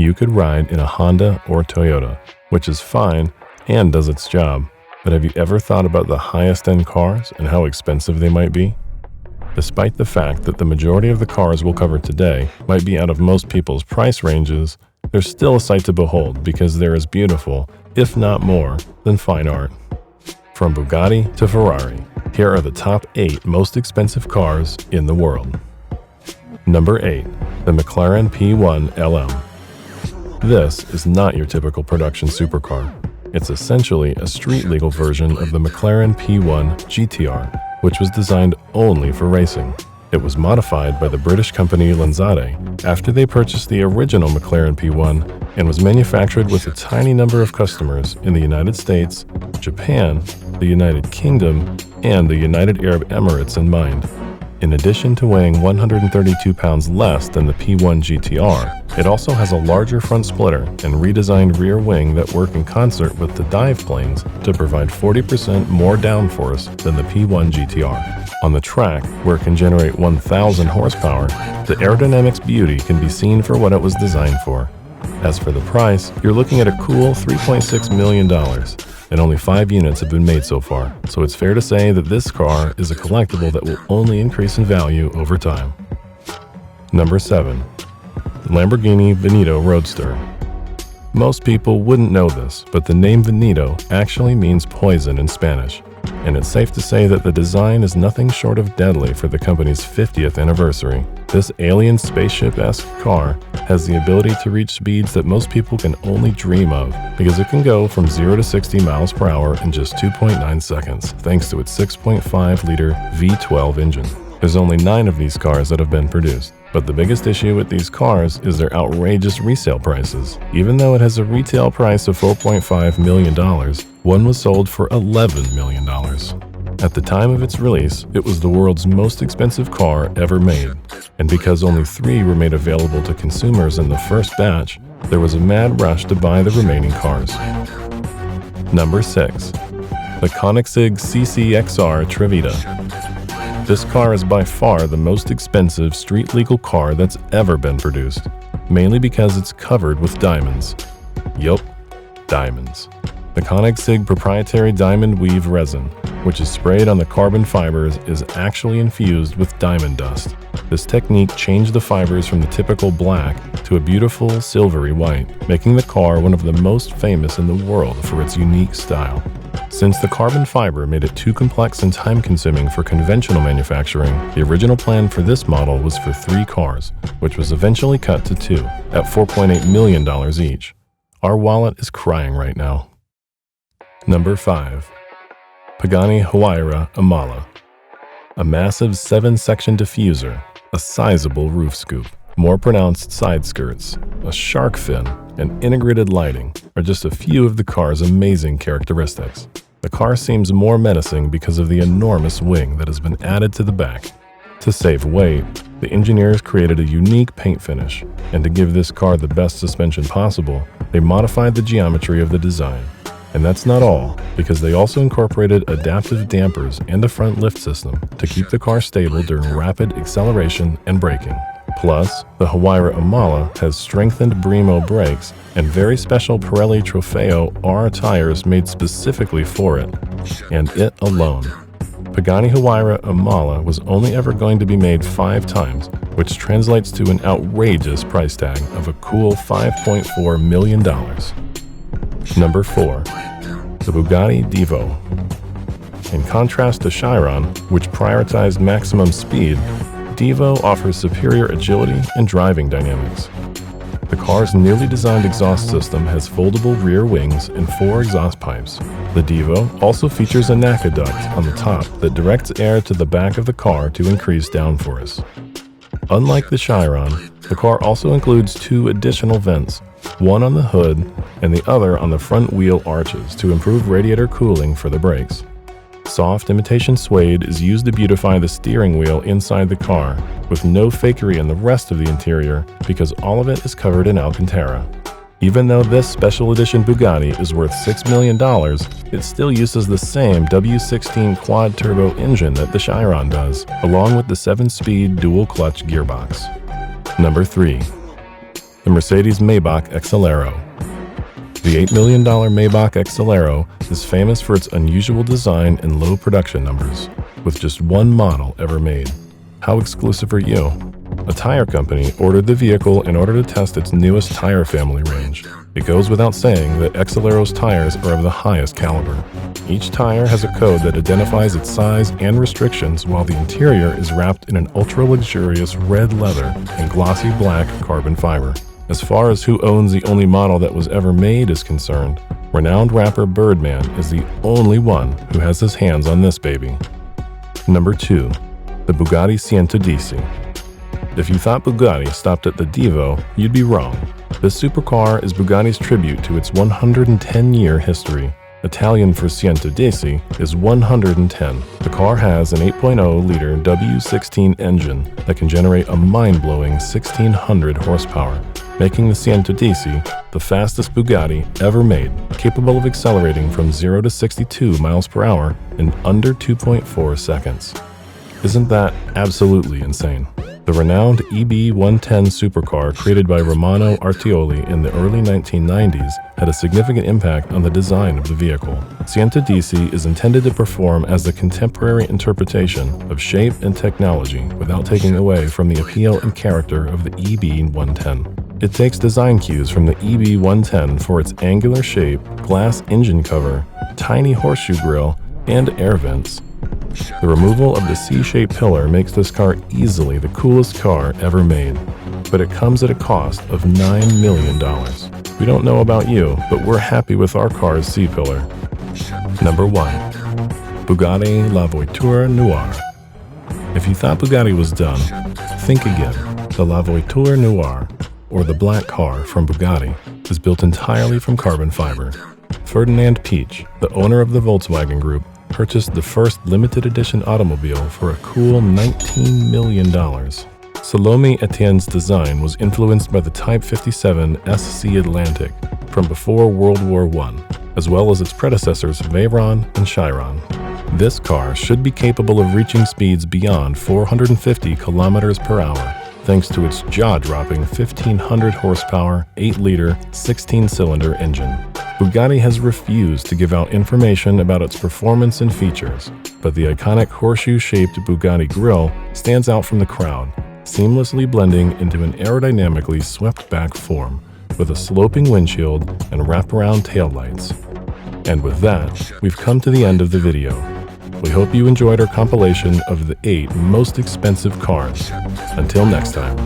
You could ride in a Honda or Toyota, which is fine and does its job, but have you ever thought about the highest-end cars and how expensive they might be? Despite the fact that the majority of the cars we'll cover today might be out of most people's price ranges, they're still a sight to behold because they're as beautiful, if not more, than fine art. From Bugatti to Ferrari, here are the top 8 most expensive cars in the world. Number 8. The McLaren P1 LM. This is not your typical production supercar. It's essentially a street-legal version of the McLaren P1 GTR, which was designed only for racing. It was modified by the British company Lanzade after they purchased the original McLaren P1 and was manufactured with a tiny number of customers in the United States, Japan, the United Kingdom, and the United Arab Emirates in mind. In addition to weighing 132 pounds less than the P1 GTR, it also has a larger front splitter and redesigned rear wing that work in concert with the dive planes to provide 40% more downforce than the P1 GTR. On the track, where it can generate 1,000 horsepower, the aerodynamics beauty can be seen for what it was designed for. As for the price, you're looking at a cool $3.6 million. And only 5 units have been made so far, so it's fair to say that this car is a collectible that will only increase in value over time. Number 7. The Lamborghini Veneto Roadster. Most people wouldn't know this, but the name Veneto actually means poison in Spanish, and it's safe to say that the design is nothing short of deadly for the company's 50th anniversary. This alien spaceship-esque car has the ability to reach speeds that most people can only dream of because it can go from 0 to 60 miles per hour in just 2.9 seconds, thanks to its 6.5-liter V12 engine. There's only 9 of these cars that have been produced, but the biggest issue with these cars is their outrageous resale prices. Even though it has a retail price of $4.5 million, one was sold for $11 million. At the time of its release, it was the world's most expensive car ever made, and because only 3 were made available to consumers in the first batch, there was a mad rush to buy the remaining cars. Number 6. The Koenigsegg CC-XR Trevita. This car is by far the most expensive street-legal car that's ever been produced, mainly because it's covered with diamonds. Yup, diamonds. The Koenigsegg proprietary diamond weave resin, which is sprayed on the carbon fibers, is actually infused with diamond dust. This technique changed the fibers from the typical black to a beautiful silvery white, making the car one of the most famous in the world for its unique style. Since the carbon fiber made it too complex and time-consuming for conventional manufacturing, the original plan for this model was for 3 cars, which was eventually cut to 2, at $4.8 million each. Our wallet is crying right now. Number 5. Pagani Huayra Imala. A massive 7-section diffuser, a sizable roof scoop, more pronounced side skirts, a shark fin, and integrated lighting are just a few of the car's amazing characteristics. The car seems more menacing because of the enormous wing that has been added to the back. To save weight, the engineers created a unique paint finish, and to give this car the best suspension possible, they modified the geometry of the design. And that's not all, because they also incorporated adaptive dampers and a front lift system to keep the car stable during rapid acceleration and braking. Plus, the Huayra Imala has strengthened Brembo brakes and very special Pirelli Trofeo R tires made specifically for it, and it alone. Pagani Huayra Imala was only ever going to be made 5 times, which translates to an outrageous price tag of a cool $5.4 million. Number 4. The Bugatti Divo. In contrast to Chiron, which prioritized maximum speed, Divo offers superior agility and driving dynamics. The car's newly designed exhaust system has foldable rear wings and 4 exhaust pipes. The Divo also features a NACA duct on the top that directs air to the back of the car to increase downforce. Unlike the Chiron, the car also includes 2 additional vents, one on the hood and the other on the front wheel arches to improve radiator cooling for the brakes. Soft imitation suede is used to beautify the steering wheel inside the car, with no fakery in the rest of the interior because all of it is covered in Alcantara. Even though this special edition Bugatti is worth $6 million, it still uses the same W16 quad-turbo engine that the Chiron does, along with the 7-speed dual-clutch gearbox. Number 3. the Mercedes Maybach XLero. The $8 million Maybach XLero is famous for its unusual design and low production numbers, with just one model ever made. How exclusive are you? A tire company ordered the vehicle in order to test its newest tire family range. It goes without saying that XLero's tires are of the highest caliber. Each tire has a code that identifies its size and restrictions, while the interior is wrapped in an ultra-luxurious red leather and glossy black carbon fiber. As far as who owns the only model that was ever made is concerned, renowned rapper Birdman is the only one who has his hands on this baby. Number 2. The Bugatti Cientadisi. If you thought Bugatti stopped at the Divo, you'd be wrong. This supercar is Bugatti's tribute to its 110-year history. Italian for Cientadisi is 110. The car has an 8.0-liter W16 engine that can generate a mind-blowing 1,600 horsepower, making the Cientadisi the fastest Bugatti ever made, capable of accelerating from 0 to 62 miles per hour in under 2.4 seconds. Isn't that absolutely insane? The renowned EB110 supercar created by Romano Artioli in the early 1990s had a significant impact on the design of the vehicle. Cientadisi is intended to perform as the contemporary interpretation of shape and technology without taking away from the appeal and character of the EB110. It takes design cues from the EB110 for its angular shape, glass engine cover, tiny horseshoe grille, and air vents. The removal of the C-shaped pillar makes this car easily the coolest car ever made, but it comes at a cost of $9 million. We don't know about you, but we're happy with our car's C-pillar. Number 1. Bugatti La Voiture Noire. If you thought Bugatti was done, think again. The La Voiture Noire, or the black car from Bugatti, is built entirely from carbon fiber. Ferdinand Piëch, the owner of the Volkswagen Group, purchased the first limited edition automobile for a cool $19 million. Salome Etienne's design was influenced by the Type 57 SC Atlantic from before World War I, as well as its predecessors Veyron and Chiron. This car should be capable of reaching speeds beyond 450 kilometers per hour, thanks to its jaw-dropping 1,500 horsepower, 8-liter, 16-cylinder engine. Bugatti has refused to give out information about its performance and features, but the iconic horseshoe-shaped Bugatti grille stands out from the crowd, seamlessly blending into an aerodynamically swept-back form, with a sloping windshield and wraparound taillights. And with that, we've come to the end of the video. We hope you enjoyed our compilation of the 8 most expensive cars. Until next time.